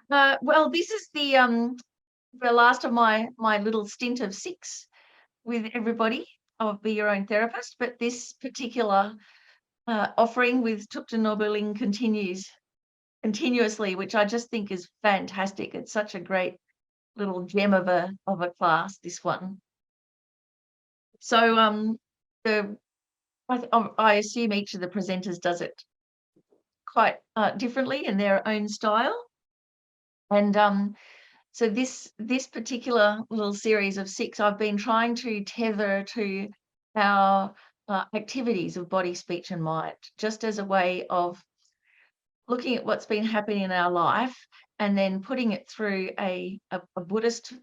Well, this is the last of my little stint of 6 with everybody. I'll be your own therapist, but this particular offering with Thupten Nobuling continues continuously, which I just think is fantastic. It's such a great little gem of a class, this one. So the I assume each of the presenters does it quite differently in their own style. And so this particular little series of 6, I've been trying to tether to our activities of body, speech, and mind, just as a way of looking at what's been happening in our life and then putting it through a Buddhist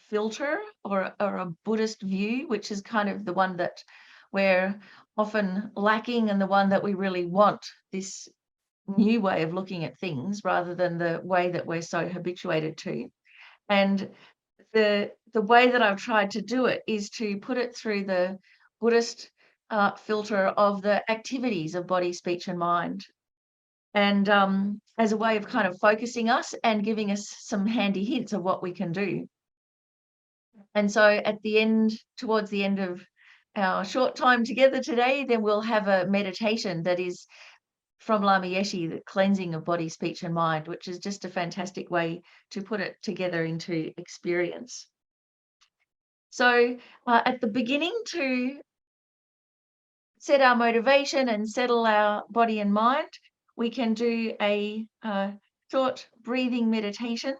filter or a Buddhist view, which is kind of the one that we're often lacking and the one that we really want, this new way of looking at things rather than the way that we're so habituated to. And the way that I've tried to do it is to put it through the Buddhist filter of the activities of body, speech, and mind. And as a way of kind of focusing us and giving us some handy hints of what we can do. And so at the end, towards the end of our short time together today, then we'll have a meditation that is from Lama Yeshe, the cleansing of body, speech, and mind, which is just a fantastic way to put it together into experience. So at the beginning, to set our motivation and settle our body and mind, we can do a short breathing meditation.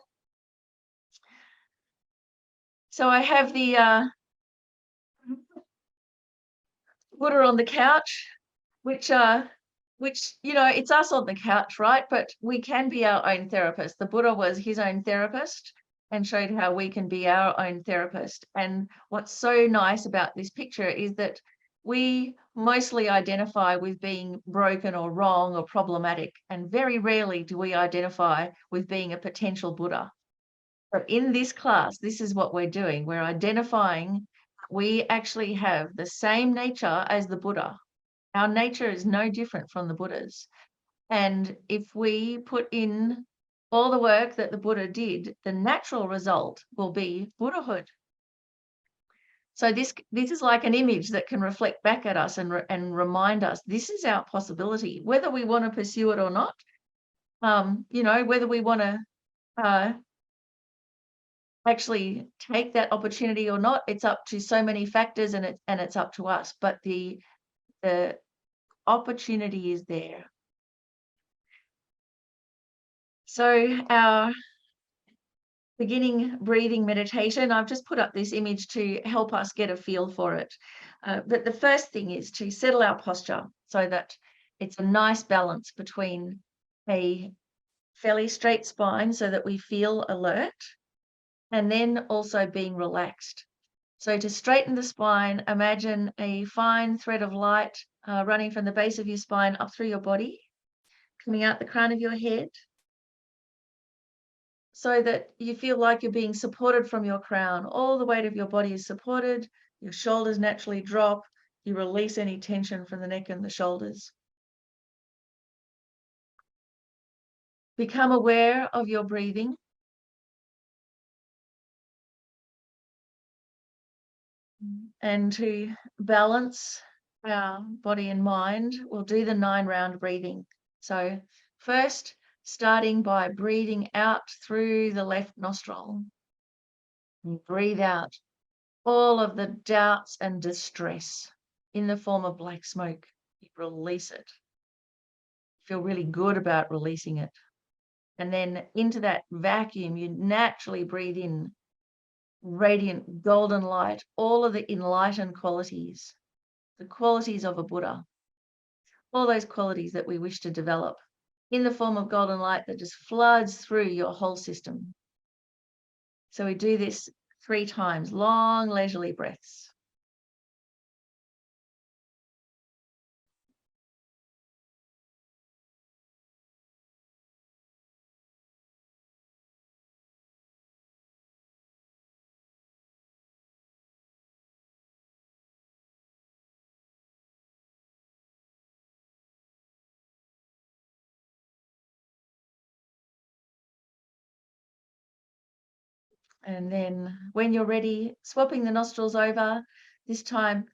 So I have the Buddha on the couch, which it's us on the couch, right? But we can be our own therapist. The Buddha was his own therapist and showed how we can be our own therapist. And what's so nice about this picture is that we mostly identify with being broken or wrong or problematic, and very rarely do we identify with being a potential Buddha. But in this class, this is what we're doing. We're identifying we actually have the same nature as the Buddha. Our nature is no different from the Buddha's. And if we put in all the work that the Buddha did, the natural result will be Buddhahood. So this is like an image that can reflect back at us and remind us this is our possibility, whether we want to pursue it or not. Whether we want to actually take that opportunity or not, it's up to so many factors, and it's up to us. But the opportunity is there. So our beginning breathing meditation, I've just put up this image to help us get a feel for it. But the first thing is to settle our posture so that it's a nice balance between a fairly straight spine so that we feel alert, and then also being relaxed. So to straighten the spine, imagine a fine thread of light running from the base of your spine up through your body, coming out the crown of your head, so that you feel like you're being supported from your crown. All the weight of your body is supported, your shoulders naturally drop, you release any tension from the neck and the shoulders. Become aware of your breathing. And to balance our body and mind, we'll do the 9-round breathing. So first, starting by breathing out through the left nostril. And breathe out all of the doubts and distress in the form of black smoke. You release it. Feel really good about releasing it. And then into that vacuum, you naturally breathe in radiant golden light, all of the enlightened qualities, the qualities of a Buddha, all those qualities that we wish to develop in the form of golden light that just floods through your whole system. So we do this 3 times, long, leisurely breaths. And then when you're ready, swapping the nostrils over, this time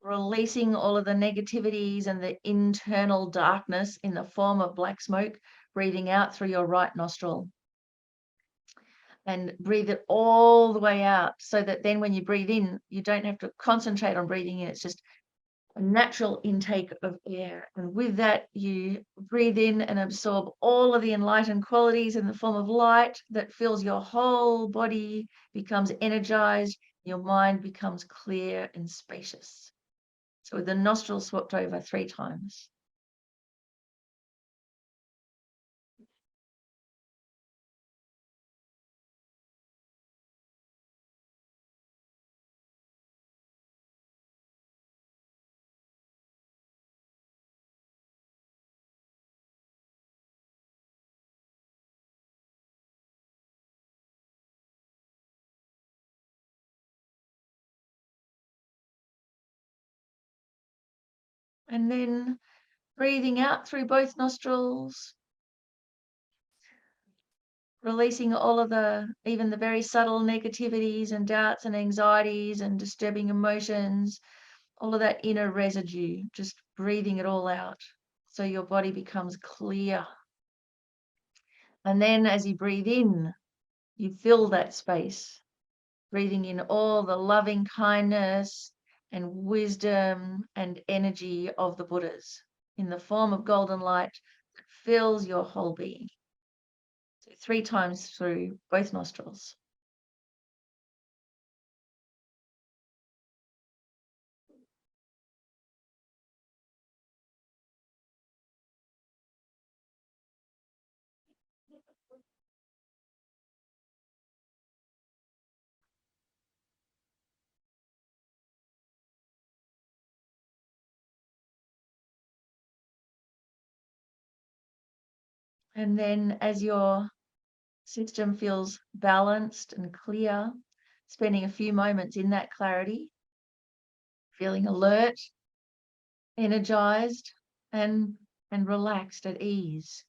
releasing all of the negativities and the internal darkness in the form of black smoke, breathing out through your right nostril. And breathe it all the way out, so that then when you breathe in, you don't have to concentrate on breathing in. It's just a natural intake of air. And with that, you breathe in and absorb all of the enlightened qualities in the form of light that fills your whole body, becomes energized, your mind becomes clear and spacious. So with the nostrils swapped over 3 times. And then breathing out through both nostrils, releasing all of even the very subtle negativities and doubts and anxieties and disturbing emotions, all of that inner residue, just breathing it all out so your body becomes clear. And then as you breathe in, you fill that space, breathing in all the loving kindness and wisdom and energy of the Buddhas in the form of golden light that fills your whole being. So 3 times through both nostrils. And then as your system feels balanced and clear, spending a few moments in that clarity, feeling alert, energized, and relaxed at ease,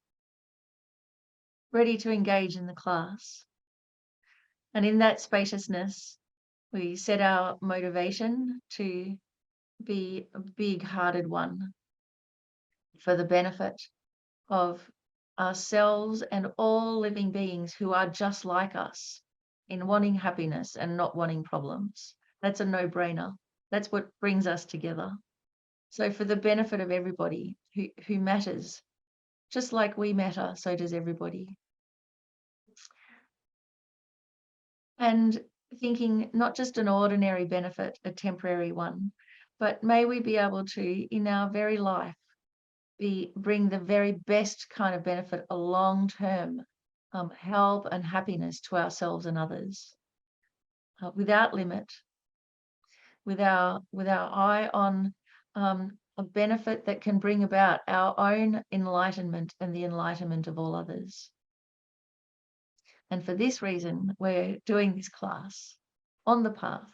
ready to engage in the class. And in that spaciousness, we set our motivation to be a big-hearted one for the benefit of ourselves and all living beings who are just like us in wanting happiness and not wanting problems. That's a no-brainer. That's what brings us together. So for the benefit of everybody who matters, just like we matter, so does everybody. And thinking not just an ordinary benefit, a temporary one, but may we be able to, in our very life, bring the very best kind of benefit, a long-term help and happiness to ourselves and others, without limit, with our eye on a benefit that can bring about our own enlightenment and the enlightenment of all others. And for this reason, we're doing this class on the path.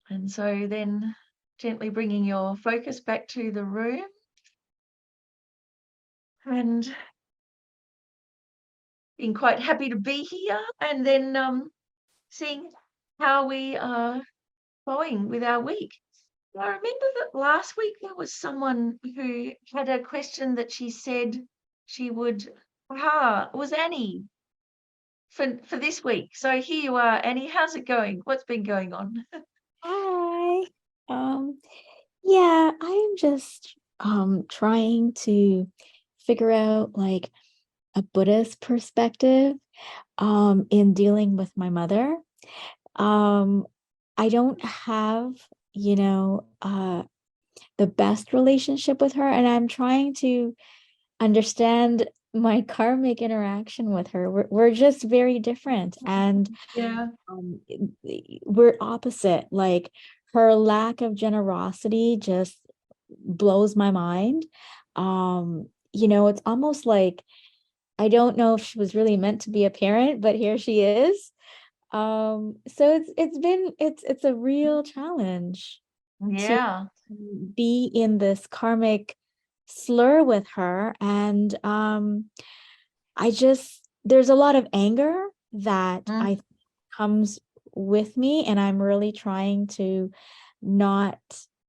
And so then gently bringing your focus back to the room and being quite happy to be here, and then seeing how we are going with our week. I remember that last week there was someone who had a question that she said she would, it was Annie for this week. So here you are, Annie. How's it going? What's been going on? Hi. Yeah, I'm just trying to figure out like a Buddhist perspective in dealing with my mother. I don't have, the best relationship with her, and I'm trying to understand my karmic interaction with her. We're just very different, and Yeah. um, we're opposite. Like her lack of generosity just blows my mind. It's almost like I don't know if she was really meant to be a parent, but here she is. So it's a real challenge to Yeah. be in this karmic slur with her, and I just there's a lot of anger that Mm. I comes with me, and I'm really trying to not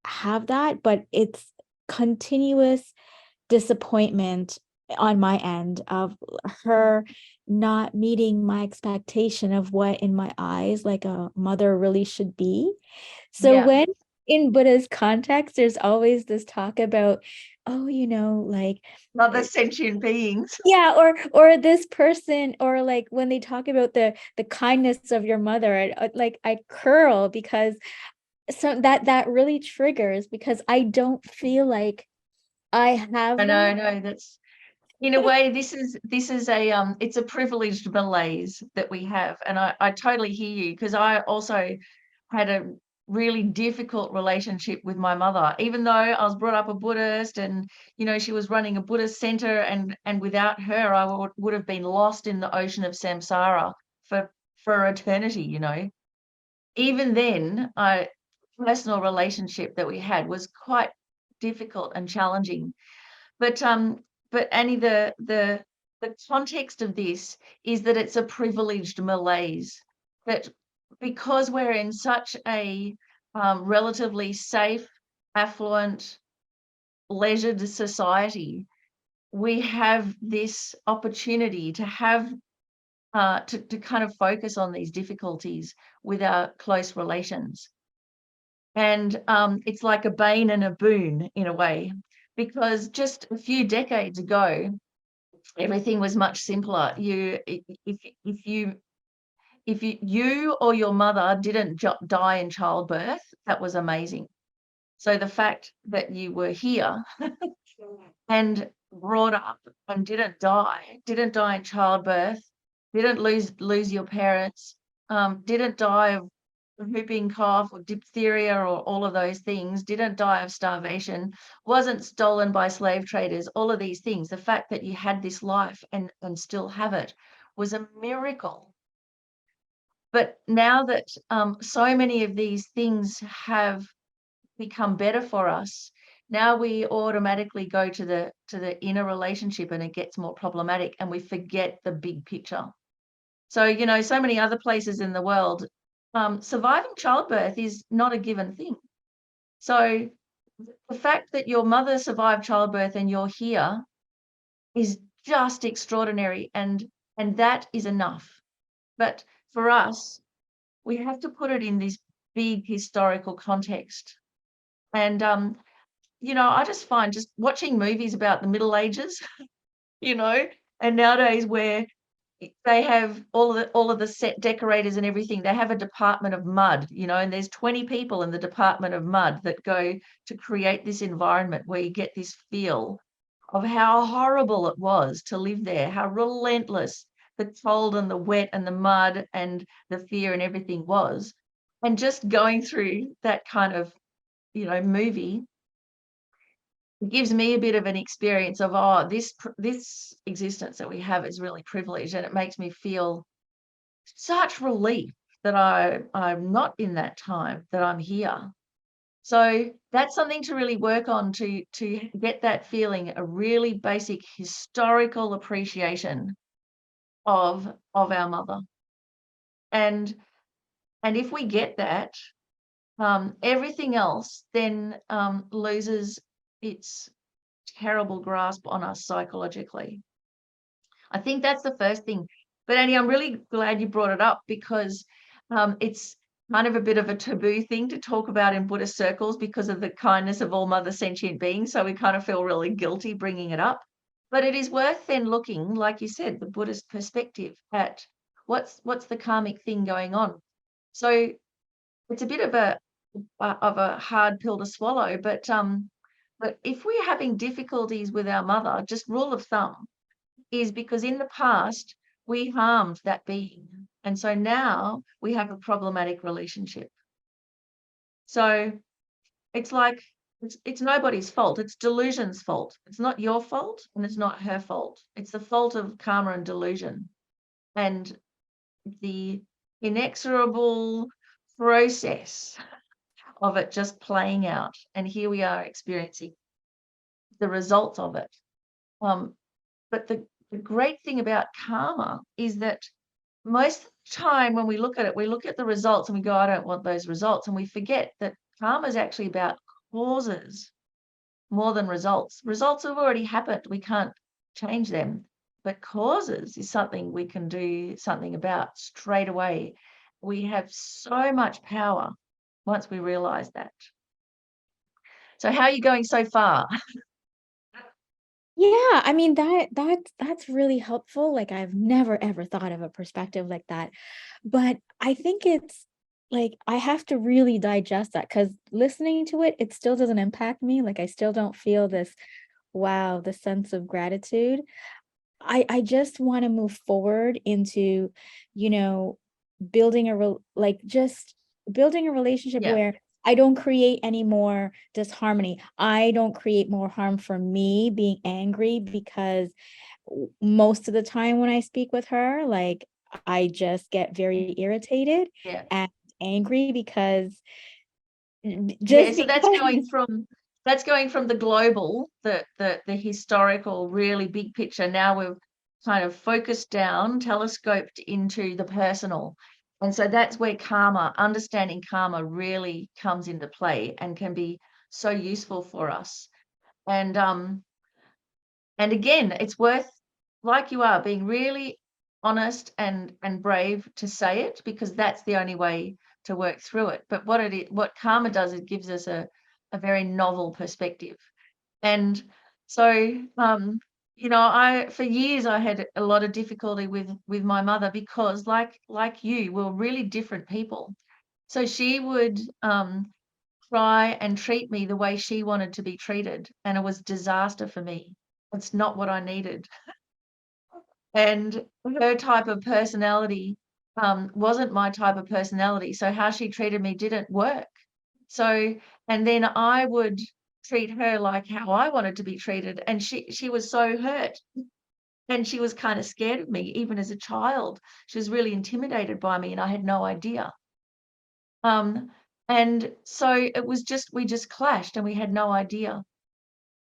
have that, but it's continuous disappointment on my end of her not meeting my expectation of what in my eyes like a mother really should be. So Yeah. when in Buddha's context, there's always this talk about, oh, like Other sentient beings. yeah, or this person, or like when they talk about the kindness of your mother, like I curl because so that really triggers because I don't feel like I have I that. know that's, in a way, this is a it's a privileged malaise that we have, and I totally hear you, because I also had a really difficult relationship with my mother, even though I was brought up a Buddhist, and she was running a Buddhist center, and without her I would have been lost in the ocean of samsara for eternity. Even then, personal relationship that we had was quite difficult and challenging. But Annie, the context of this is that it's a privileged malaise, that because we're in such a relatively safe, affluent, leisured society, we have this opportunity to have to kind of focus on these difficulties with our close relations. And it's like a bane and a boon in a way, because just a few decades ago, everything was much simpler. If you or your mother didn't die in childbirth, that was amazing. So the fact that you were here and brought up and didn't die in childbirth, didn't lose your parents, didn't die of whooping cough or diphtheria or all of those things, didn't die of starvation, wasn't stolen by slave traders, all of these things. The fact that you had this life and still have it was a miracle. But now that so many of these things have become better for us, now we automatically go to the inner relationship, and it gets more problematic, and we forget the big picture. So so many other places in the world, surviving childbirth is not a given thing. So the fact that your mother survived childbirth and you're here is just extraordinary, and that is enough. But for us, we have to put it in this big historical context. And I just find just watching movies about the Middle Ages, you know, and nowadays where they have all of the set decorators and everything, they have a department of mud, and there's 20 people in the department of mud that go to create this environment where you get this feel of how horrible it was to live there, how relentless the cold and the wet and the mud and the fear and everything was. And just going through that kind of, movie gives me a bit of an experience of, this existence that we have is really privileged, and it makes me feel such relief that I'm not in that time, that I'm here. So that's something to really work on, to get that feeling, a really basic historical appreciation of our mother. And if we get that, everything else then loses its terrible grasp on us psychologically. I think that's the first thing. But Annie, I'm really glad you brought it up, because it's kind of a bit of a taboo thing to talk about in Buddhist circles because of the kindness of all mother sentient beings. So we kind of feel really guilty bringing it up. But it is worth then looking, like you said, the Buddhist perspective at what's the karmic thing going on. So it's a bit of a hard pill to swallow, but if we're having difficulties with our mother, just rule of thumb is because in the past we harmed that being, and so now we have a problematic relationship. So it's like it's nobody's fault. It's delusion's fault. It's not your fault, and it's not her fault. It's the fault of karma and delusion, and the inexorable process of it just playing out. And here we are experiencing the results of it. But the great thing about karma is that most of the time when we look at it, we look at the results and we go, I don't want those results. And we forget that karma is actually about causes more than results. Results have already happened. We can't change them. But causes is something we can do something about straight away. We have so much power once we realize that. So how are you going so far? Yeah, I mean that's really helpful. Like I've never ever thought of a perspective like that. But I think it's like I have to really digest that because listening to it, it still doesn't impact me. Like I still don't feel this wow, the sense of gratitude. I just want to move forward into, you know, building a like just building a relationship Yeah, where I don't create any more disharmony. I don't create more harm for me being angry because most of the time when I speak with her, like I just get very irritated yeah. and angry because Yeah, just so because that's going from the global, the historical, really big picture. Now we've kind of focused down, telescoped into the personal. And so that's where karma, understanding karma really comes into play and can be so useful for us. And again, it's worth, like you are, being really honest and brave to say it, because that's the only way to work through it. But what karma does, it gives us a very novel perspective. And so, I for years I had a lot of difficulty with my mother because, like you, we're really different people. So she would try and treat me the way she wanted to be treated, and it was disaster for me. It's not what I needed. And her type of personality wasn't my type of personality. So how she treated me didn't work. So, and then I would treat her like how I wanted to be treated. And she was so hurt. And she was kind of scared of me, even as a child. She was really intimidated by me, and I had no idea. Um, and so it was just, we just clashed and we had no idea.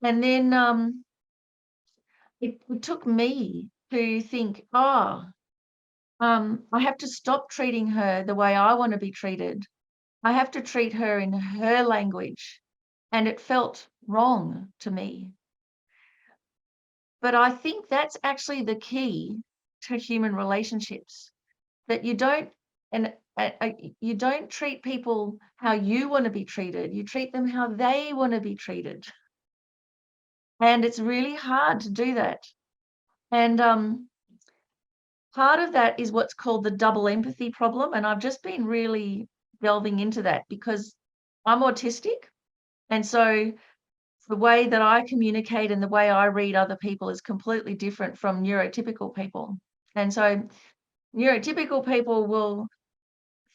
And then it took me to think, I have to stop treating her the way I want to be treated. I have to treat her in her language. And it felt wrong to me. But I think that's actually the key to human relationships, that you don't treat people how you want to be treated. You treat them how they want to be treated. And it's really hard to do that. And part of that is what's called the double empathy problem. And I've just been really delving into that because I'm autistic. And so the way that I communicate and the way I read other people is completely different from neurotypical people. And so neurotypical people will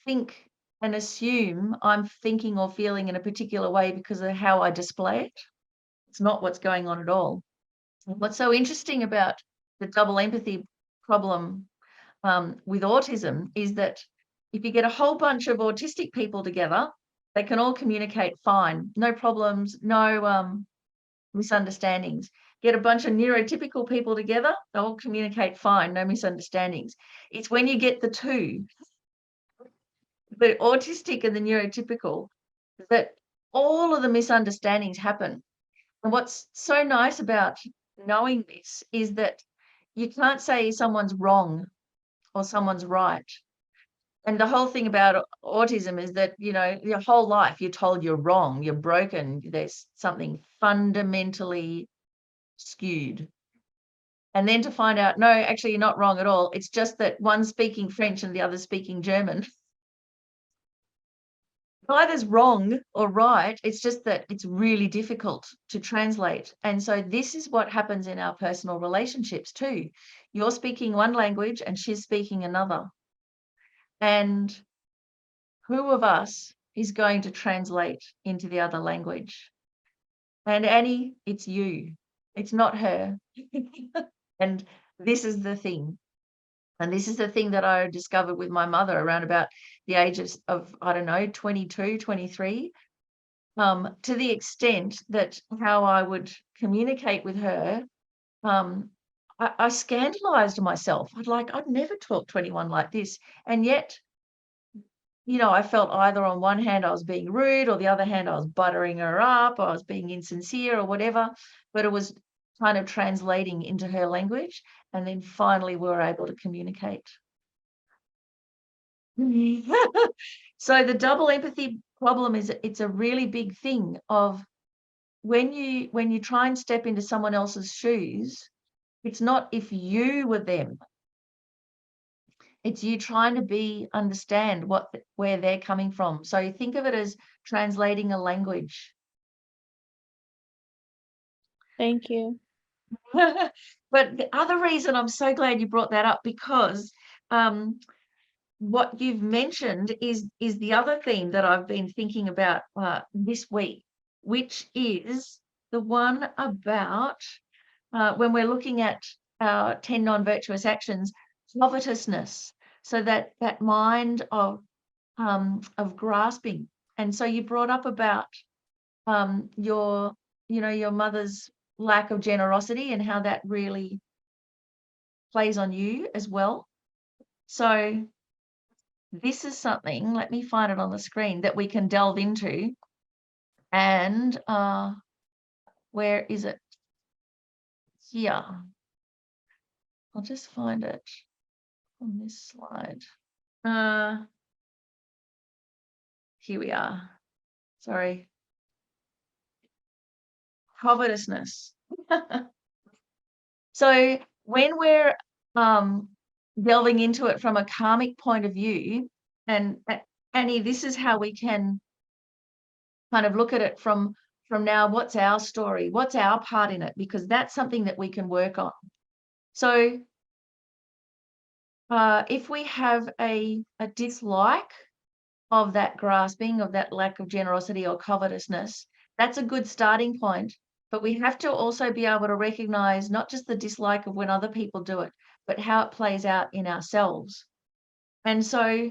think and assume I'm thinking or feeling in a particular way because of how I display it. It's not what's going on at all. What's so interesting about the double empathy problem with autism is that if you get a whole bunch of autistic people together, they can all communicate fine, no problems, no misunderstandings. Get a bunch of neurotypical people together, they all communicate fine, no misunderstandings. It's when you get the two, the autistic and the neurotypical, that all of the misunderstandings happen. And what's so nice about knowing this is that you can't say someone's wrong or someone's right. And the whole thing about autism is that, your whole life you're told you're wrong, you're broken, there's something fundamentally skewed. And then to find out, no, actually, you're not wrong at all. It's just that one's speaking French and the other's speaking German. Either's wrong or right. It's just that it's really difficult to translate. And so this is what happens in our personal relationships too. You're speaking one language and she's speaking another. And who of us is going to translate into the other language? And Annie, it's you. It's not her. And this is the thing. And this is the thing that I discovered with my mother around about the ages of, I don't know, 22, 23, to the extent that how I would communicate with her, I scandalized myself. I'd never talk to anyone like this. And yet, I felt either on one hand I was being rude, or the other hand I was buttering her up, or I was being insincere or whatever, but it was kind of translating into her language. And then finally we were able to communicate. So the double empathy problem is it's a really big thing of when you try and step into someone else's shoes, it's not if you were them. It's you trying to understand where they're coming from. So think of it as translating a language. Thank you. But the other reason I'm so glad you brought that up, because what you've mentioned is the other theme that I've been thinking about this week, which is the one about when we're looking at our 10 non-virtuous actions, covetousness. So that mind of grasping. And so you brought up about your mother's lack of generosity and how that really plays on you as well. So this is something, let me find it on the screen, that we can delve into. And where is it? Here. I'll just find it on this slide. Here we are. Sorry. Covetousness. So when we're delving into it from a karmic point of view, and Annie, this is how we can kind of look at it from now. What's our story? What's our part in it? Because that's something that we can work on. So if we have a dislike of that grasping, of that lack of generosity or covetousness, that's a good starting point. But we have to also be able to recognize not just the dislike of when other people do it, but how it plays out in ourselves. And so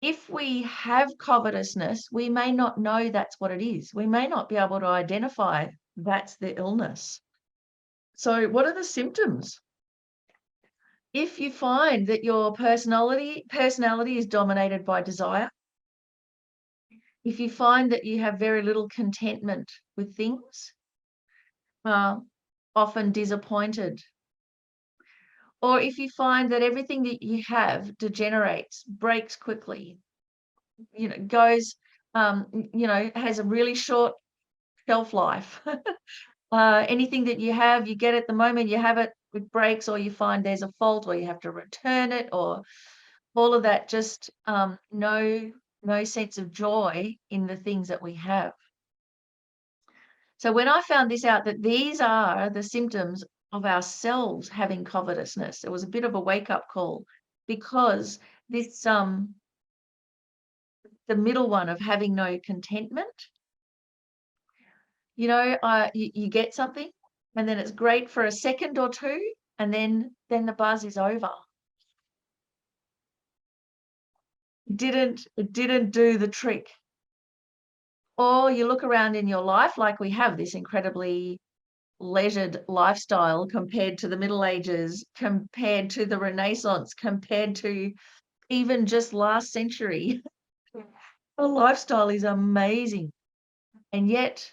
if we have covetousness, we may not know that's what it is. We may not be able to identify that's the illness. So what are the symptoms? If you find that your personality is dominated by desire, if you find that you have very little contentment with things, often disappointed, or if you find that everything that you have degenerates, breaks quickly, goes, has a really short shelf life. Anything that you have, you get at the moment, you have it, it breaks, or you find there's a fault, or you have to return it, or all of that, just no sense of joy in the things that we have. So when I found this out, that these are the symptoms of ourselves having covetousness, it was a bit of a wake-up call, because this the middle one of having no contentment, you get something and then it's great for a second or two, and then the buzz is over. It didn't do the trick. Or you look around in your life, like we have this incredibly leisured lifestyle compared to the Middle Ages, compared to the Renaissance, compared to even just last century. The lifestyle is amazing. And yet,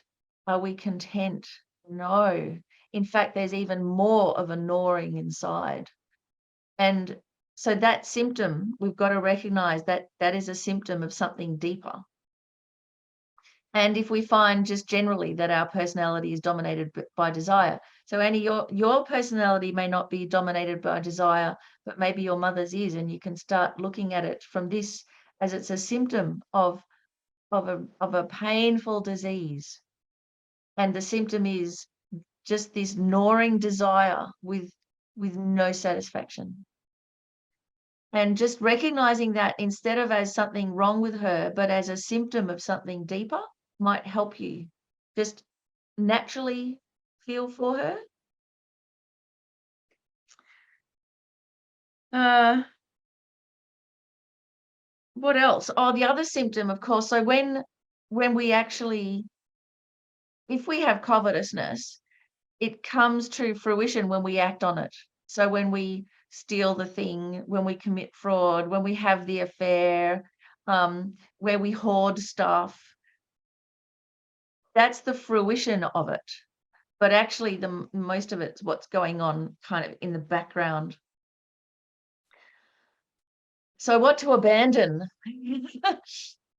are we content? No. In fact, there's even more of a gnawing inside. And so that symptom, we've got to recognize that that is a symptom of something deeper. And if we find just generally that our personality is dominated by desire. So Annie, your personality may not be dominated by desire, but maybe your mother's is, and you can start looking at it from this as it's a symptom of a painful disease. And the symptom is just this gnawing desire with no satisfaction. And just recognizing that instead of as something wrong with her, but as a symptom of something deeper, might help you just naturally feel for her. What else? Oh, the other symptom, of course. So when we actually, if we have covetousness, it comes to fruition when we act on it. So when we steal the thing, when we commit fraud, when we have the affair, where we hoard stuff, that's the fruition of it. But actually, most of it's what's going on kind of in the background. So what to abandon?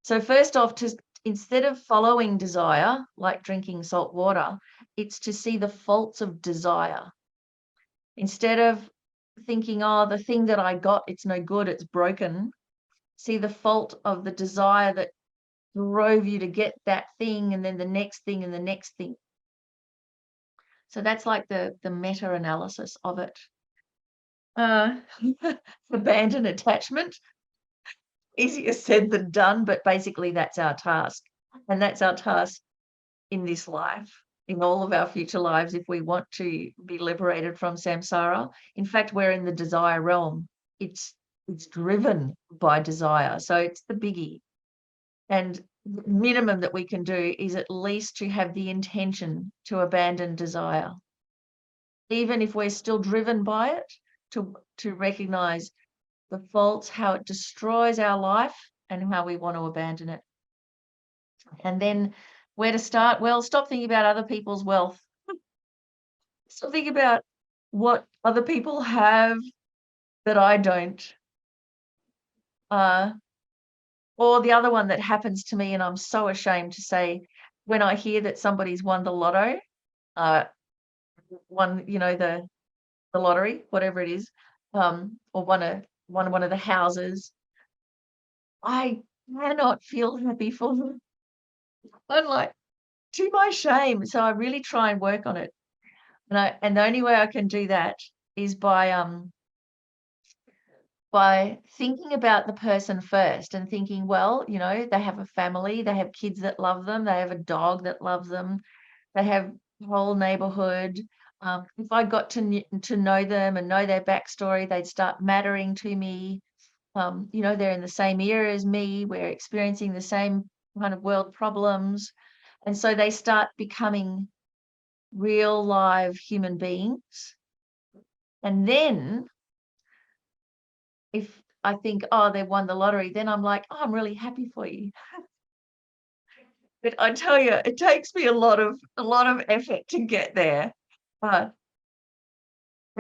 So first off, instead of following desire, like drinking salt water, it's to see the faults of desire. Instead of thinking, oh, the thing that I got, it's no good, it's broken, see the fault of the desire that drove you to get that thing, and then the next thing and the next thing. So that's like the meta-analysis of it. Abandon attachment. Easier said than done, but basically that's our task. And that's our task in this life, in all of our future lives, if we want to be liberated from samsara. In fact, we're in the desire realm. It's driven by desire. So it's the biggie. And the minimum that we can do is at least to have the intention to abandon desire. Even if we're still driven by it, to recognize the faults, how it destroys our life, and how we want to abandon it. And then where to start? Well, stop thinking about other people's wealth. Stop thinking about what other people have that I don't. Or the other one that happens to me, and I'm so ashamed to say, when I hear that somebody's won the lotto, won, the lottery, whatever it is, or won one of the houses, I cannot feel happy for them. I'm like, to my shame. So I really try and work on it. And the only way I can do that is by thinking about the person first and thinking, well, they have a family, they have kids that love them, they have a dog that loves them, they have a whole neighborhood. If I got to know them and know their backstory, they'd start mattering to me. They're in the same era as me, we're experiencing the same kind of world problems. And so they start becoming real live human beings. And then if I think, oh, they won the lottery, then I'm like, oh, I'm really happy for you. But I tell you, it takes me a lot of effort to get there. And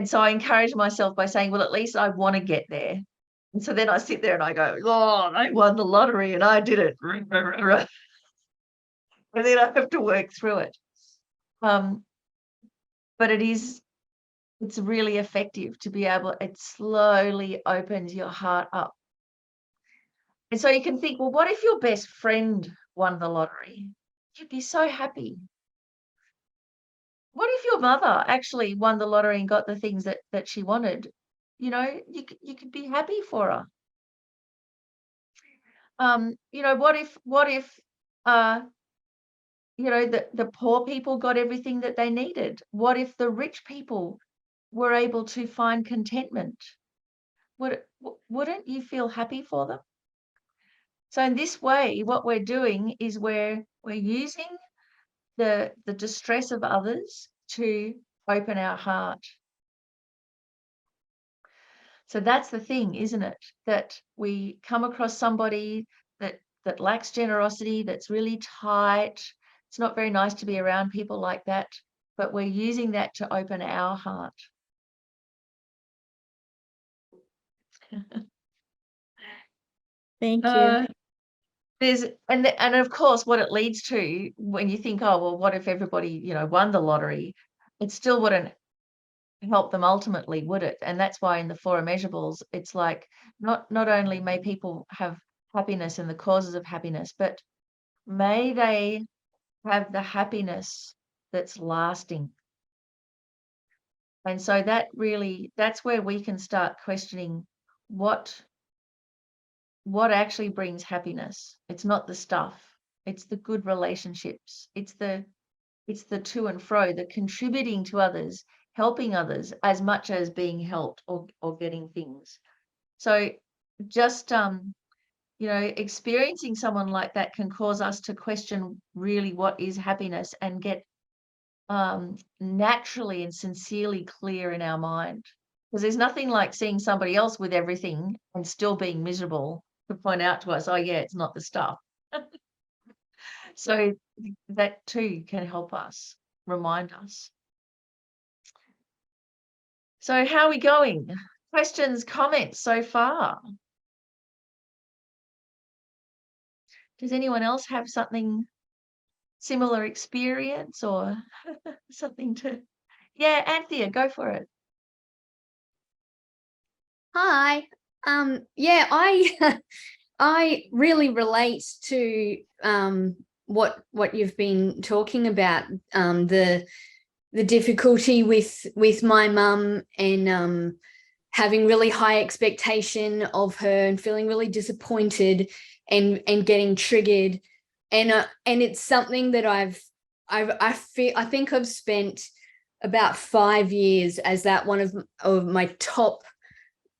so I encourage myself by saying, well, at least I want to get there. And so then I sit there and I go, oh, they won the lottery and I did it. And then I have to work through it. But it's really effective to be able, it slowly opens your heart up. And so you can think, well, what if your best friend won the lottery? You'd be so happy. What if your mother actually won the lottery and got the things that she wanted? You could be happy for her. What if the poor people got everything that they needed? What if the rich people were able to find contentment? Wouldn't you feel happy for them? So in this way, what we're doing is we're using the distress of others to open our heart. So that's the thing, isn't it? That we come across somebody that lacks generosity, that's really tight. It's not very nice to be around people like that, but we're using that to open our heart. Thank you. And of course, what it leads to when you think, oh, well, what if everybody, won the lottery? It still wouldn't help them ultimately, would it? And that's why in the four immeasurables, it's like not only may people have happiness and the causes of happiness, but may they have the happiness that's lasting. And so that's where we can start questioning what actually brings happiness. It's not the stuff, it's the good relationships, it's the to and fro, the contributing to others, helping others as much as being helped or getting things. So just experiencing someone like that can cause us to question really what is happiness and get naturally and sincerely clear in our mind. Because there's nothing like seeing somebody else with everything and still being miserable to point out to us, oh yeah, it's not the stuff. So that too can help us, remind us. So how are we going? Questions, comments so far? Does anyone else have something similar experience or something to... Yeah, Anthea, go for it. Hi. Yeah, I really relate to what you've been talking about, the difficulty with my mum and having really high expectation of her and feeling really disappointed and getting triggered, and it's something that I think I've spent about 5 years as that one of my top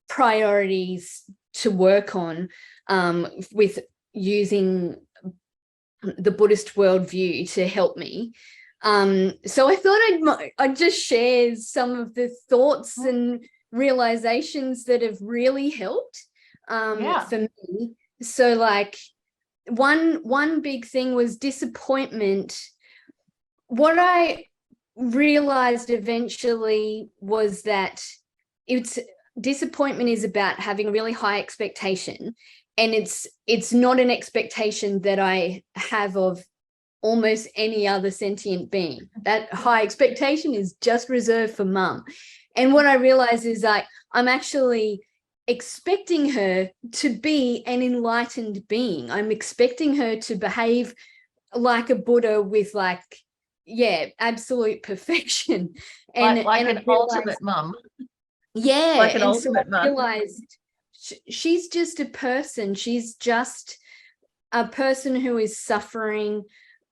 priorities to work on, with using the Buddhist worldview to help me. So I thought I'd just share some of the thoughts and realizations that have really helped for me. So like one big thing was disappointment. What I realized eventually was that disappointment is about having a really high expectation, and it's not an expectation that I have of almost any other sentient being. That high expectation is just reserved for mum. And what I realize is like I'm actually expecting her to be an enlightened being. I'm expecting her to behave like a Buddha with like, yeah, absolute perfection. And like and an ultimate mum. Yeah, like an and so ultimate I mum. realized she's just a person. She's just a person who is suffering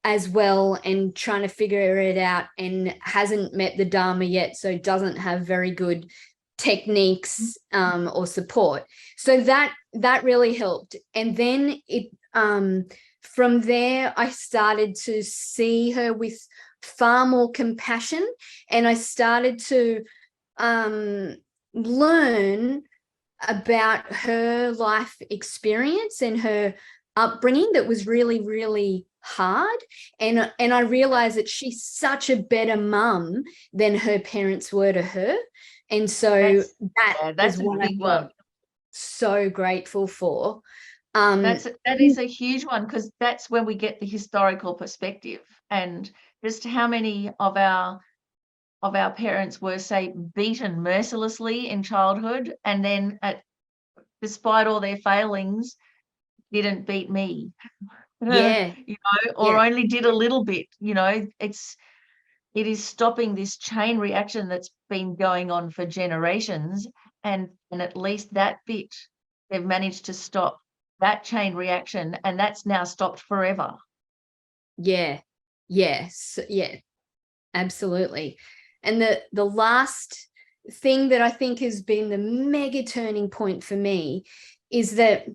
as well and trying to figure it out and hasn't met the Dharma yet, so doesn't have very good techniques or support. So that really helped. And then it from there I started to see her with far more compassion, and I started to learn about her life experience and her upbringing that was really, really hard. And I realized that she's such a better mum than her parents were to her. And so that's is a what I big felt one. so grateful for. That is a huge one, because that's when we get the historical perspective and just how many of our parents were, say, beaten mercilessly in childhood, and then despite all their failings, didn't beat me. Yeah. Or only did a little bit. It is stopping this chain reaction that's been going on for generations, and at least that bit they've managed to stop that chain reaction, and that's now stopped forever. Yes, absolutely. And the last thing that I think has been the mega turning point for me is that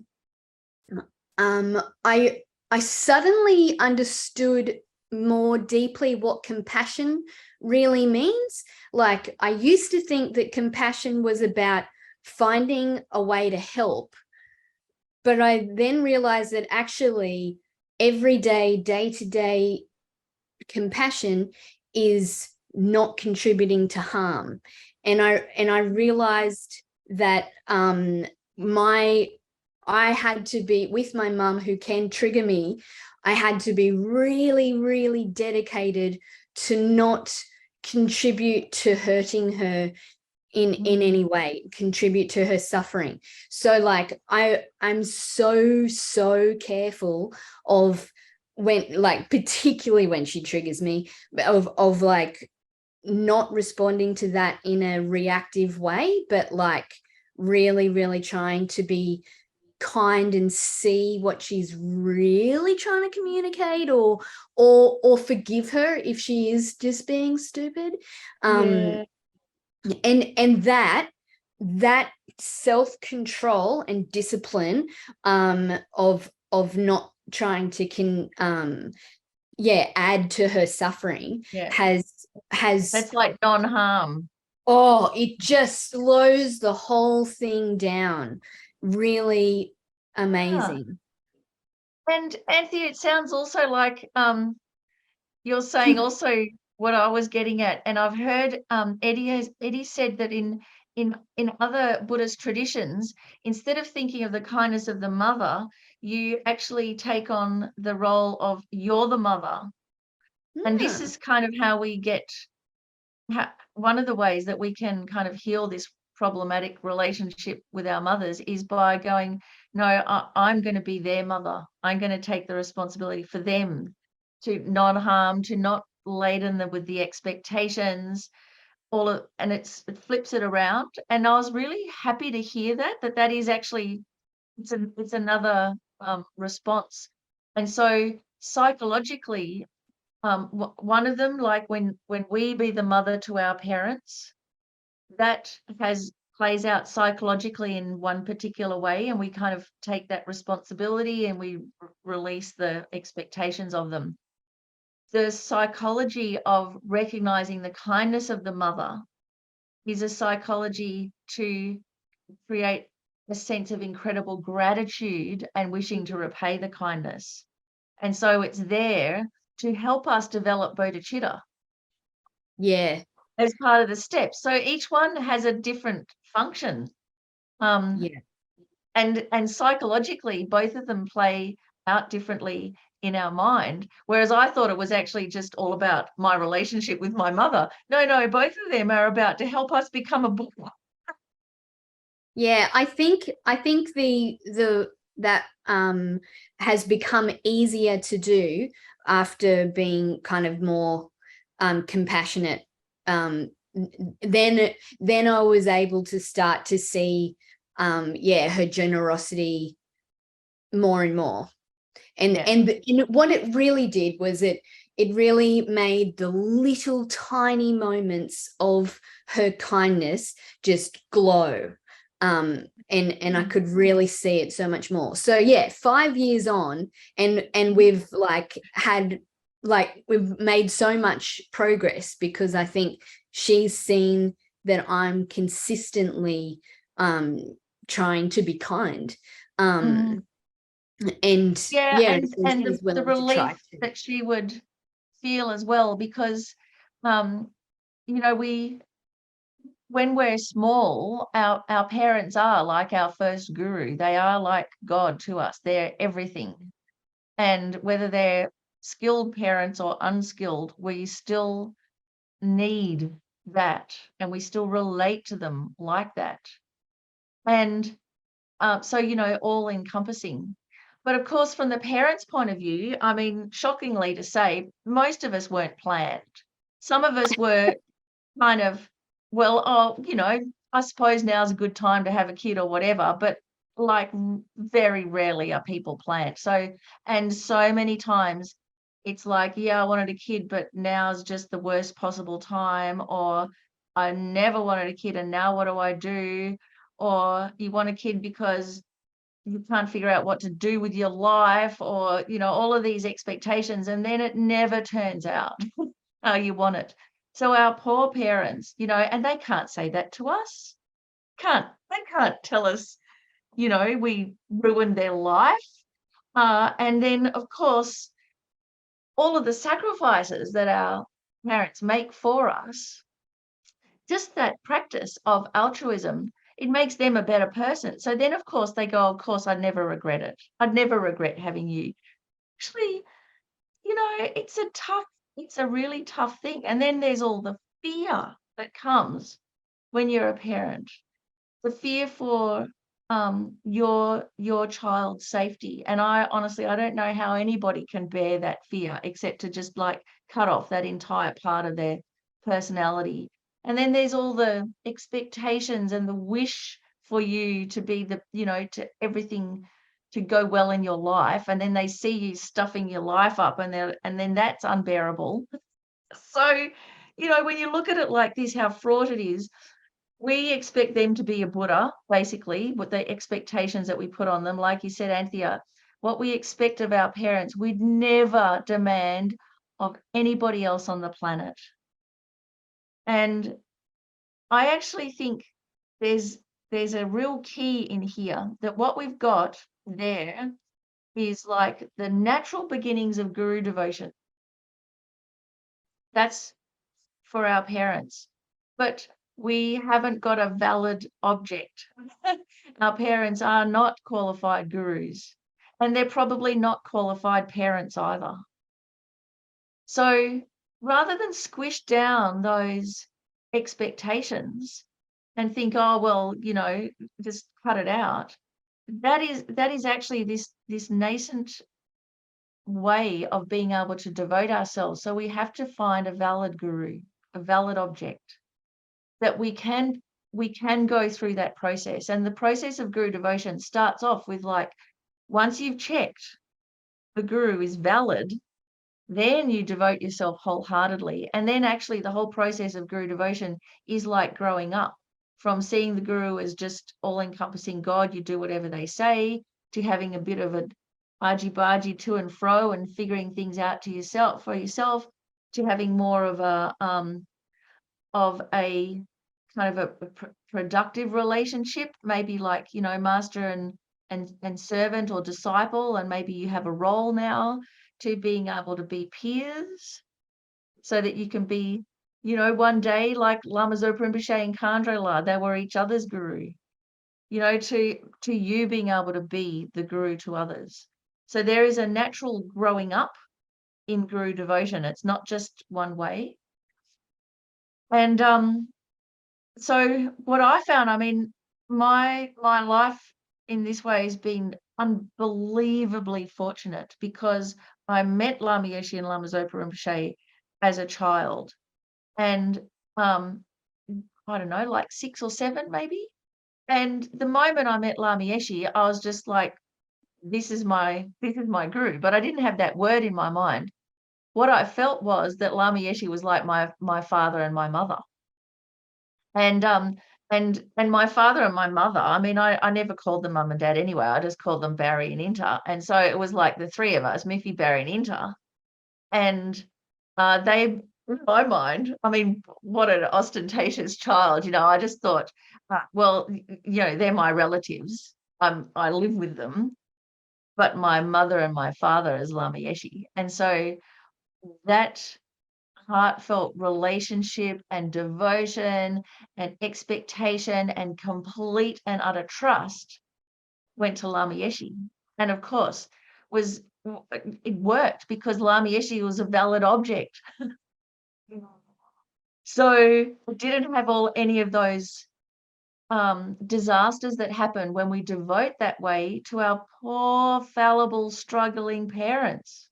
I suddenly understood more deeply what compassion really means. Like I used to think that compassion was about finding a way to help, but I then realized that actually everyday, day-to-day compassion is not contributing to harm. And I realized that I had to be with my mum, who can trigger me. I had to be really, really dedicated to not contribute to hurting her in any way, contribute to her suffering. So like I'm so careful of when, like, particularly when she triggers me, of like not responding to that in a reactive way, but like really, really trying to be kind and see what she's really trying to communicate, or forgive her if she is just being stupid. And that self-control and discipline of not trying to add to her suffering Yeah. has That's like non-harm. oh, it just slows the whole thing down. Really amazing. And Anthea, it sounds also like you're saying also what I was getting at, and I've heard Eddie said that in other Buddhist traditions, instead of thinking of the kindness of the mother, you actually take on the role of you're the mother. And this is kind of how we get one of the ways that we can kind of heal this problematic relationship with our mothers is by going, no, I'm going to be their mother. I'm going to take the responsibility for them, to not harm, to not laden them with the expectations, and it flips it around. And I was really happy to hear that is actually, it's another response. And so psychologically, one of them, like when we be the mother to our parents, that plays out psychologically in one particular way, and we kind of take that responsibility and we release the expectations of them. The psychology of recognizing the kindness of the mother is a psychology to create a sense of incredible gratitude and wishing to repay the kindness. And so it's there to help us develop bodhicitta. Yeah. As part of the steps. So each one has a different function. Yeah. And psychologically, both of them play out differently in our mind. Whereas I thought it was actually just all about my relationship with my mother. No, both of them are about to help us become a Buddha. Yeah, I think that has become easier to do after being kind of more compassionate. Then I was able to start to see her generosity more and more. And what it really did was it really made the little tiny moments of her kindness just glow. And I could really see it so much more. So yeah, 5 years on, and we've we've made so much progress, because I think she's seen that I'm consistently trying to be kind. And and she's the relief that she would feel as well, because when we're small, our parents are like our first guru. They are like God to us. They're everything. And whether they're skilled parents or unskilled, we still need that, and we still relate to them like that. And so, all encompassing. But of course, from the parents' point of view, I mean, shockingly to say, most of us weren't planned. Some of us were kind of, well, I suppose now's a good time to have a kid or whatever, but like very rarely are people planned. So many times it's like, yeah, I wanted a kid, but now's just the worst possible time, or I never wanted a kid and now what do I do? Or you want a kid because you can't figure out what to do with your life, or all of these expectations, and then it never turns out how you want it. So our poor parents, and they can't say that to us. They can't tell us, we ruined their life. And then of course, all of the sacrifices that our parents make for us, just that practice of altruism, it makes them a better person. So then, of course, they go, of course, I'd never regret it. I'd never regret having you. Actually, it's a really tough thing. And then there's all the fear that comes when you're a parent, the fear for your child's safety. And I honestly don't know how anybody can bear that fear except to just like cut off that entire part of their personality. And then there's all the expectations and the wish for you to be to everything to go well in your life, and then they see you stuffing your life up, and then that's unbearable. So, when you look at it like this, how fraught it is, we expect them to be a Buddha, basically, with the expectations that we put on them. Like you said, Anthea, what we expect of our parents, we'd never demand, of anybody else on the planet. And I actually think there's a real key in here, that what we've got there is like the natural beginnings of guru devotion. That's for our parents, but we haven't got a valid object. Our parents are not qualified gurus, and they're probably not qualified parents either. So rather than squish down those expectations and think, oh, well, you know, just cut it out, that is actually this nascent way of being able to devote ourselves. So we have to find a valid guru, a valid object, that we can go through that process. And the process of guru devotion starts off with, like, once you've checked the guru is valid, then you devote yourself wholeheartedly. And then actually the whole process of guru devotion is like growing up, from seeing the guru as just all-encompassing God, you do whatever they say, to having a bit of a argy-bargy to and fro and figuring things out for yourself, to having more of a kind of a productive relationship, maybe like, you know, master and servant or disciple, and maybe you have a role now, to being able to be peers, so that you can be, you know, one day like Lama Zopa Rinpoche and Khandrela, they were each other's guru, you know, to you being able to be the guru to others. So there is a natural growing up in guru devotion. It's not just one way. And so what I found, I mean, my life in this way has been unbelievably fortunate, because I met Lama Yeshe and Lama Zopa Rinpoche as a child, and I don't know, like 6 or 7 maybe. And the moment I met Lama Yeshe, I was just like, this is my guru. But I didn't have that word in my mind. What I felt was that Lama Yeshe was like my father and my mother. And my father and my mother, I mean, I never called them mum and dad anyway. I just called them Barry and Inta. And so it was like the 3 of us, Miffi, Barry and Inta. And they, in my mind, I mean, what an ostentatious child, you know. I just thought, well, you know, they're my relatives. I live with them, but my mother and my father is Lama Yeshe. And so that heartfelt relationship and devotion and expectation and complete and utter trust went to Lama Yeshe. And of course, it worked, because Lama Yeshe was a valid object. So it didn't have any of those disasters that happen when we devote that way to our poor, fallible, struggling parents.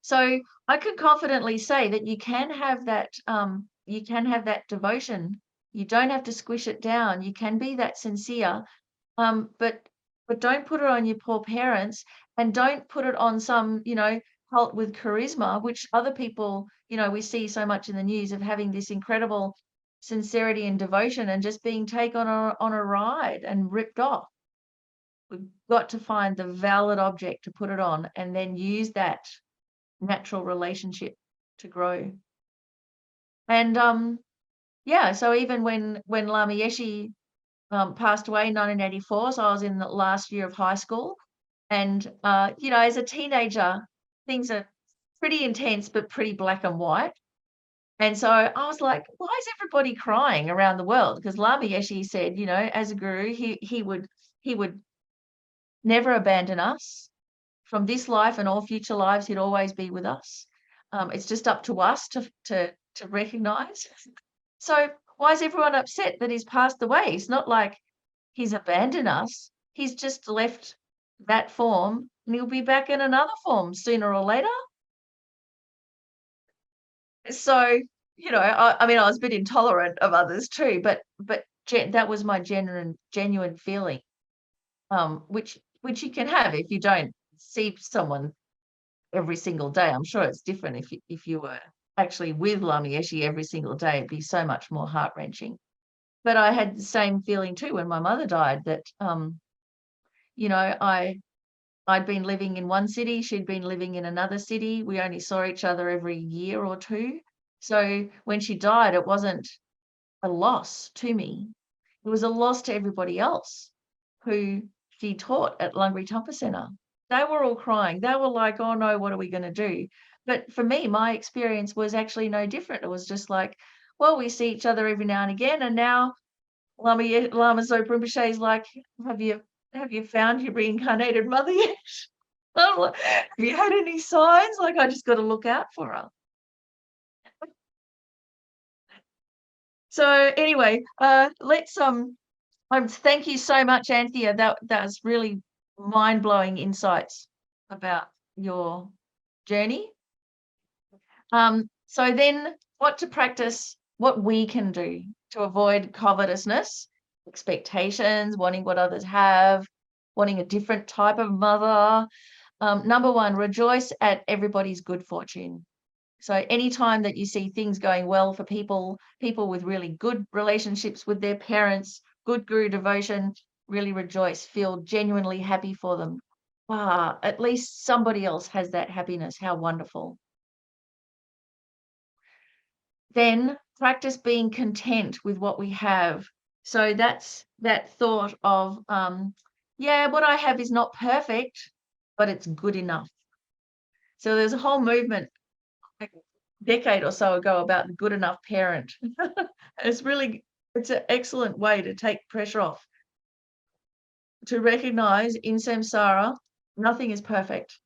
So I can confidently say that you can have that devotion. You don't have to squish it down. You can be that sincere, but don't put it on your poor parents, and don't put it on some, you know, cult with charisma, which other people, you know, we see so much in the news of having this incredible sincerity and devotion and just being taken on a ride and ripped off. We've got to find the valid object to put it on, and then use that natural relationship to grow. And yeah, so even when Lama Yeshe passed away in 1984, so I was in the last year of high school, and you know, as a teenager, things are pretty intense but pretty black and white. And so I was like, why is everybody crying around the world? Because Lama Yeshe said, you know, as a guru, he would never abandon us. From this life and all future lives, he'd always be with us. It's just up to us to recognize. So why is everyone upset that he's passed away? It's not like he's abandoned us. He's just left that form, and he'll be back in another form sooner or later. So, you know, I mean, I was a bit intolerant of others too, but that was my genuine feeling, which you can have if you don't see someone every single day. I'm sure it's different if you were actually with Lama Yeshe every single day. It'd be so much more heart-wrenching. But I had the same feeling too when my mother died, that you know, I I'd been living in one city, she'd been living in another city. We only saw each other every year or two. So when she died, it wasn't a loss to me. It was a loss to everybody else who she taught at Lungri Tumpa Centre. They were all crying. They were like, oh no, what are we going to do? But for me, my experience was actually no different. It was just like, well, we see each other every now and again. And now Lama Zopa Rinpoche is like, have you found your reincarnated mother yet? Have you had any signs? Like, I just got to look out for her. So anyway, let's thank you so much, Anthea. That was really mind-blowing insights about your journey. So then what to practice, what we can do to avoid covetousness, expectations, wanting what others have, wanting a different type of mother. Number one, rejoice at everybody's good fortune. So anytime that you see things going well for people with really good relationships with their parents, good guru devotion, really rejoice, feel genuinely happy for them. At least somebody else has that happiness. How wonderful. Then practice being content with what we have. So that's that thought of, yeah, what I have is not perfect, but it's good enough. So there's a whole movement a decade or so ago about the good enough parent. It's an excellent way to take pressure off, to recognize in samsara, nothing is perfect,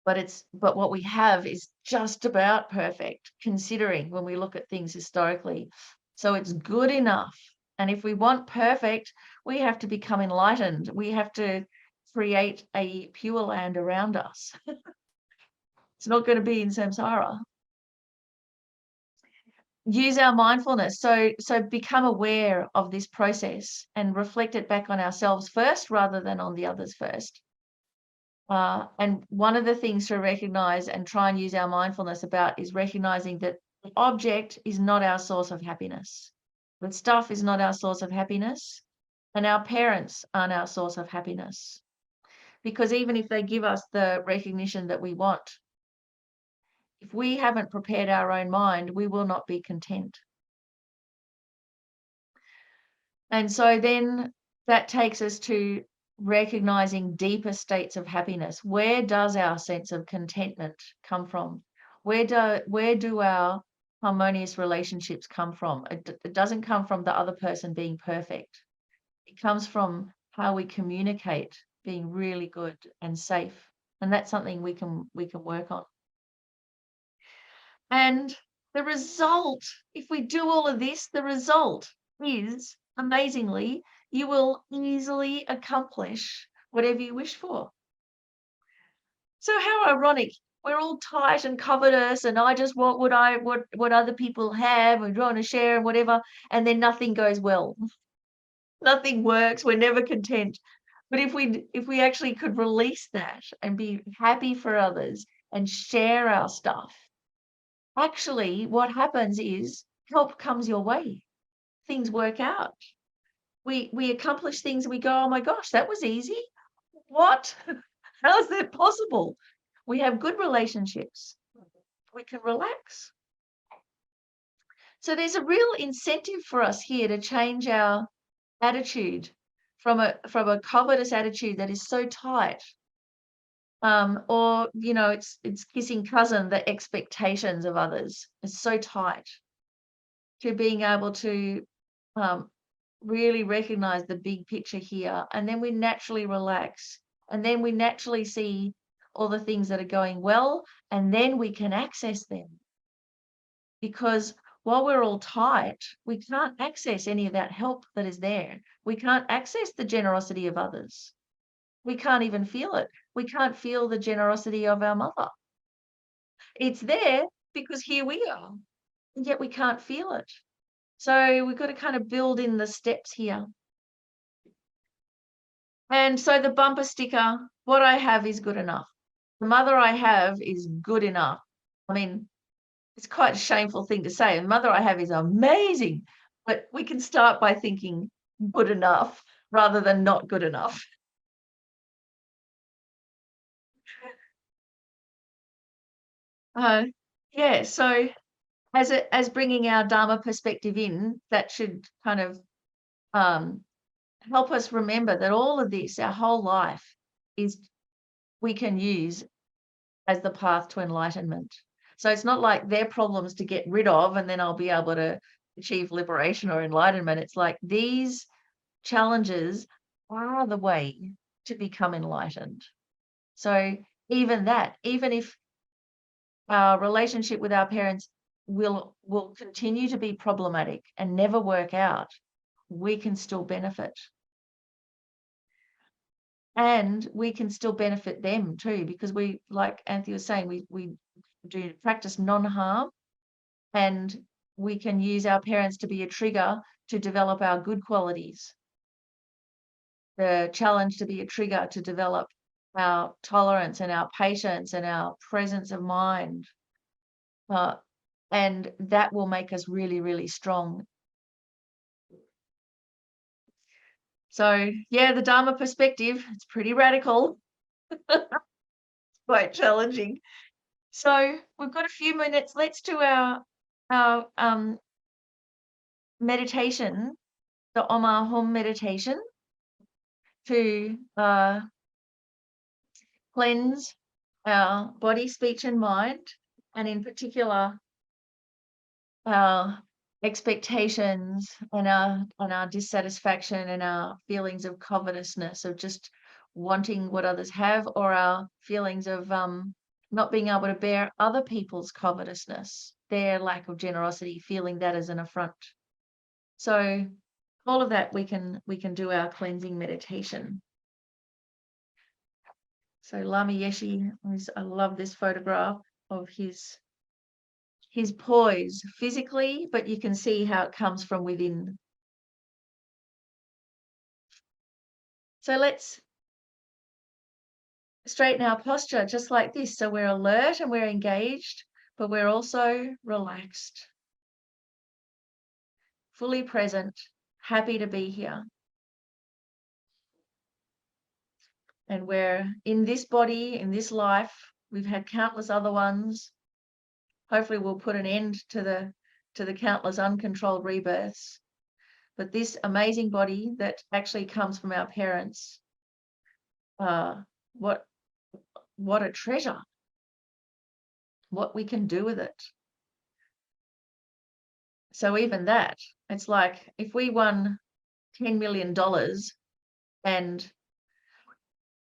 but what we have is just about perfect, considering when we look at things historically. So it's good enough. And if we want perfect, we have to become enlightened. We have to create a pure land around us. It's not going to be in samsara. Use our mindfulness. So become aware of this process and reflect it back on ourselves first rather than on the others first. And one of the things to recognize and try and use our mindfulness about is recognizing that the object is not our source of happiness. The stuff is not our source of happiness, and our parents aren't our source of happiness. Because even if they give us the recognition that we want, if we haven't prepared our own mind, we will not be content. And so then that takes us to recognizing deeper states of happiness. Where does our sense of contentment come from? Where do our harmonious relationships come from? It doesn't come from the other person being perfect. It comes from how we communicate being really good and safe. And that's something we can work on. And the result, if we do all of this, the result is, amazingly, you will easily accomplish whatever you wish for. So how ironic. We're all tight and covetous, and I just want what other people have, and trying to share and whatever, and then nothing goes well. Nothing works. We're never content. But if we actually could release that and be happy for others and share our stuff, actually what happens is help comes your way. Things work out. We accomplish things and we go, oh my gosh, that was easy. What? How is that possible? We have good relationships. We can relax. So there's a real incentive for us here to change our attitude from a covetous attitude that is so tight. Or it's kissing cousin, the expectations of others is so tight, to being able to really recognize the big picture here, and then we naturally relax, and then we naturally see all the things that are going well, and then we can access them. Because while we're all tight, we can't access any of that help that is there. We can't access the generosity of others. We can't even feel it. We can't feel the generosity of our mother. It's there because here we are, and yet we can't feel it. So we've got to kind of build in the steps here. And so the bumper sticker, what I have is good enough. The mother I have is good enough. I mean, it's quite a shameful thing to say. The mother I have is amazing, but we can start by thinking good enough rather than not good enough. Yeah, so as bringing our Dharma perspective in, that should kind of help us remember that all of this, our whole life, is we can use as the path to enlightenment. So it's not like they're problems to get rid of and then I'll be able to achieve liberation or enlightenment. It's like these challenges are the way to become enlightened. So even that, even if our relationship with our parents will continue to be problematic and never work out, we can still benefit. And we can still benefit them too, because we, like Anthony was saying, we do practice non-harm, and we can use our parents to be a trigger to develop our good qualities. The challenge to be a trigger to develop our tolerance and our patience and our presence of mind. And that will make us really, really strong. So yeah, the Dharma perspective, it's pretty radical. Quite challenging. So we've got a few minutes. Let's do our meditation, the Oma Hum meditation, to cleanse our body, speech, and mind, and in particular our expectations and our dissatisfaction and our feelings of covetousness, of just wanting what others have, or our feelings of not being able to bear other people's covetousness, their lack of generosity, feeling that as an affront. So all of that we can do our cleansing meditation. So Lama Yeshe, I love this photograph of his poise physically, but you can see how it comes from within. So let's straighten our posture just like this. So we're alert and we're engaged, but we're also relaxed, fully present, happy to be here. And we're in this body, in this life. We've had countless other ones. Hopefully we'll put an end to the countless uncontrolled rebirths. But this amazing body that actually comes from our parents, what a treasure. What we can do with it. So even that, it's like if we won $10 million and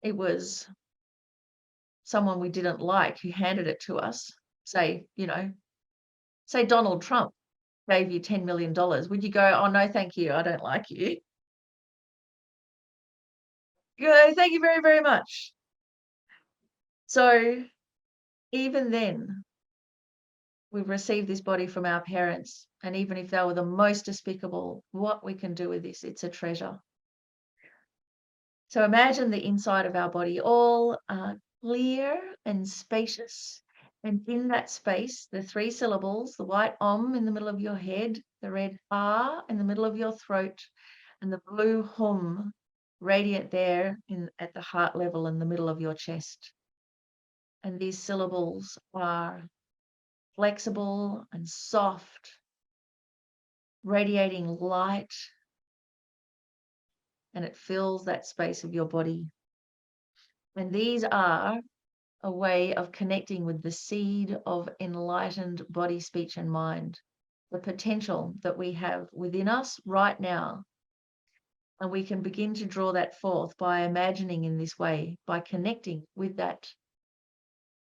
it was someone we didn't like who handed it to us, say Donald Trump gave you $10 million, would you go, oh, no, thank you, I don't like you? You go, thank you very, very much. So even then, we've received this body from our parents, and even if they were the most despicable, what we can do with this, it's a treasure. So imagine the inside of our body, all clear and spacious. And in that space, the 3 syllables, the white Om in the middle of your head, the red Ah in the middle of your throat, and the blue Hum radiant there at the heart level in the middle of your chest. And these syllables are flexible and soft, radiating light, and it fills that space of your body. And these are a way of connecting with the seed of enlightened body, speech, and mind, the potential that we have within us right now. And we can begin to draw that forth by imagining in this way, by connecting with that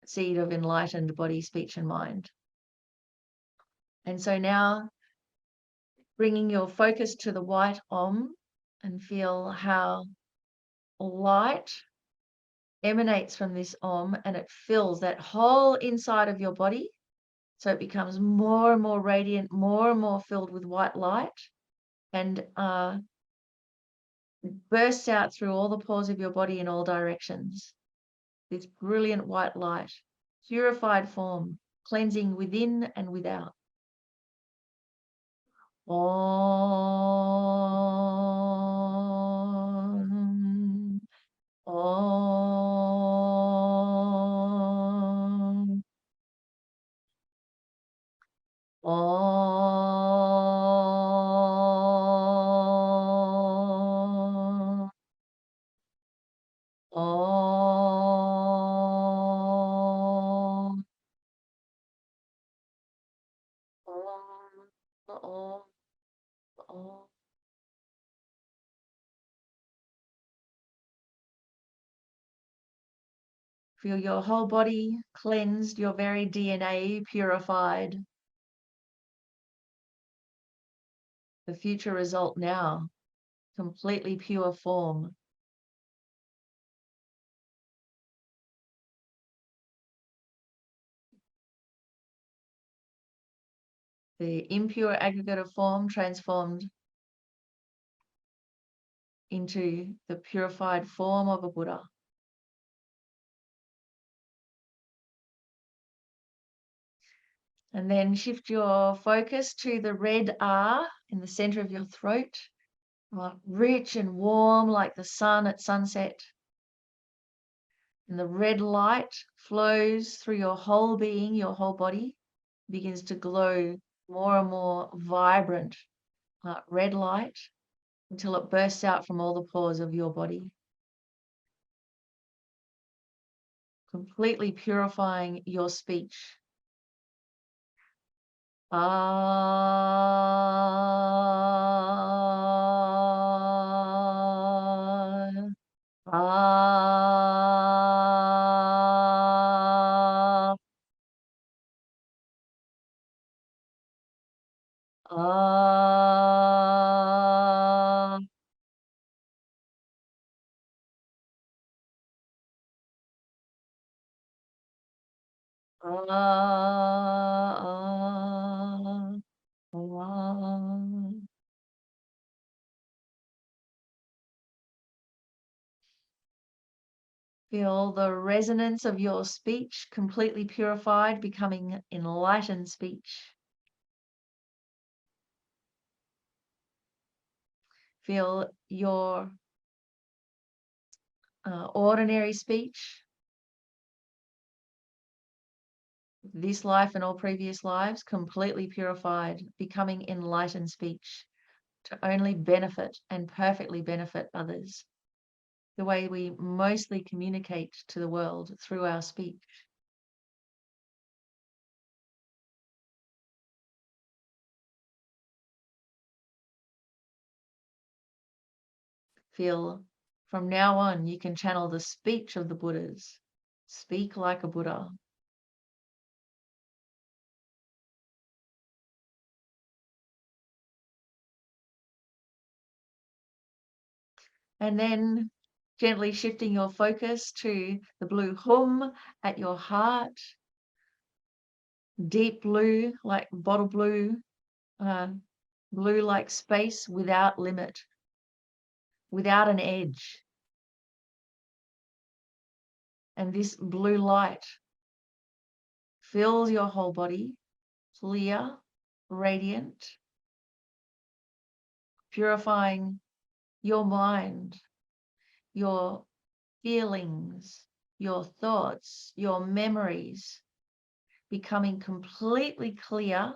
seed of enlightened body, speech, and mind. And so now, bringing your focus to the white Om, and feel how light emanates from this Om, and it fills that whole inside of your body. So it becomes more and more radiant, more and more filled with white light, and bursts out through all the pores of your body in all directions. This brilliant white light, purified form, cleansing within and without. Om. Om. Feel your whole body cleansed, your very DNA purified. The future result now, completely pure form. The impure aggregate of form transformed into the purified form of a Buddha. And then shift your focus to the red R in the center of your throat, rich and warm like the sun at sunset. And the red light flows through your whole being, your whole body, begins to glow more and more vibrant red light until it bursts out from all the pores of your body, completely purifying your speech. Ah, ah, ah. Feel the resonance of your speech completely purified, becoming enlightened speech. Feel your ordinary speech, this life and all previous lives, completely purified, becoming enlightened speech to only benefit and perfectly benefit others. The way we mostly communicate to the world through our speech. Feel from now on you can channel the speech of the Buddhas. Speak like a Buddha. And then gently shifting your focus to the blue hum at your heart. Deep blue, like bottle blue, blue like space without limit, without an edge. And this blue light fills your whole body, clear, radiant, purifying your mind, your feelings, your thoughts, your memories, becoming completely clear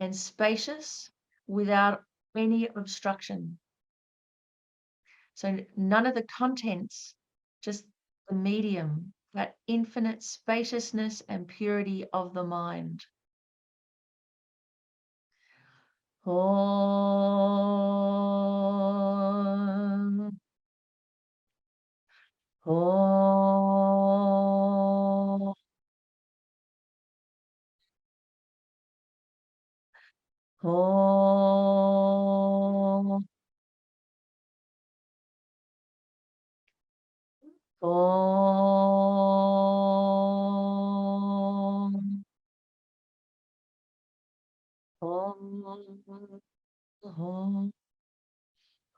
and spacious without any obstruction. So none of the contents, just the medium, that infinite spaciousness and purity of the mind. Om. Om. Om. Om. Om. Om.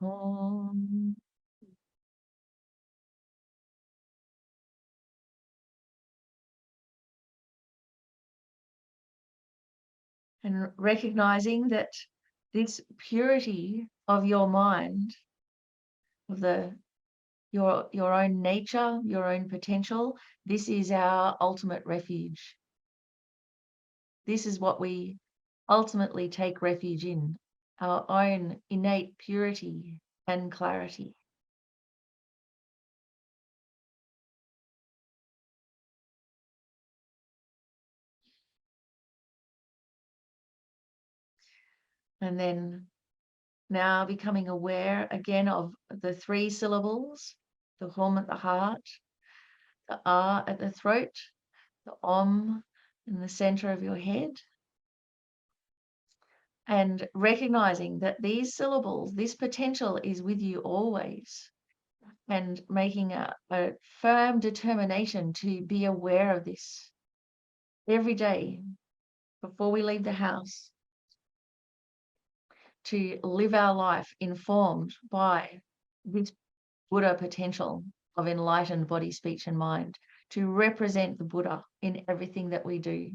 Om. And recognizing that this purity of your mind, of your own nature, your own potential, this is our ultimate refuge. This is what we ultimately take refuge in, our own innate purity and clarity. And then now becoming aware again of the 3 syllables, the hum at the heart, the R at the throat, the Om in the center of your head. And recognizing that these syllables, this potential is with you always. And making a firm determination to be aware of this every day before we leave the house, to live our life informed by this Buddha potential of enlightened body, speech, and mind, to represent the Buddha in everything that we do.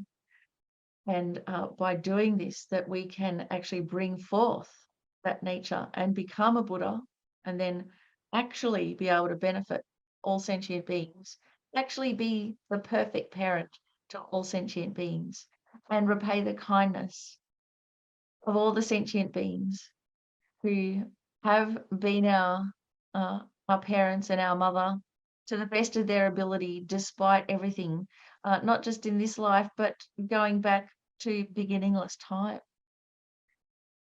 And by doing this, that we can actually bring forth that nature and become a Buddha, and then actually be able to benefit all sentient beings, actually be the perfect parent to all sentient beings, and repay the kindness of all the sentient beings who have been our parents and our mother to the best of their ability, despite everything, not just in this life, but going back to beginningless time.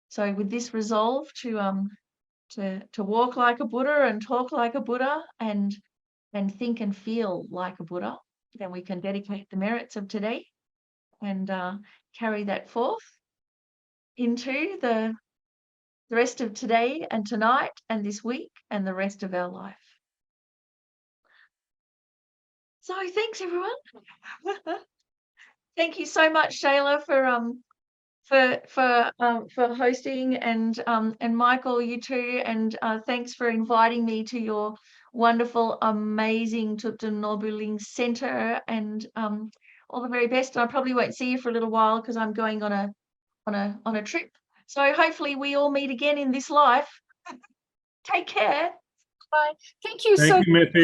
So with this resolve to walk like a Buddha and talk like a Buddha and think and feel like a Buddha, then we can dedicate the merits of today and carry that forth into the rest of today and tonight and this week and the rest of our life. So thanks, everyone. Thank you so much, Shayla, for hosting, and Michael, you too, and thanks for inviting me to your wonderful, amazing Tutten Nobuling Centre, and all the very best. I probably won't see you for a little while because I'm going on a trip. So hopefully we all meet again in this life. Take care. Bye. Thank you Thank you, Miffi.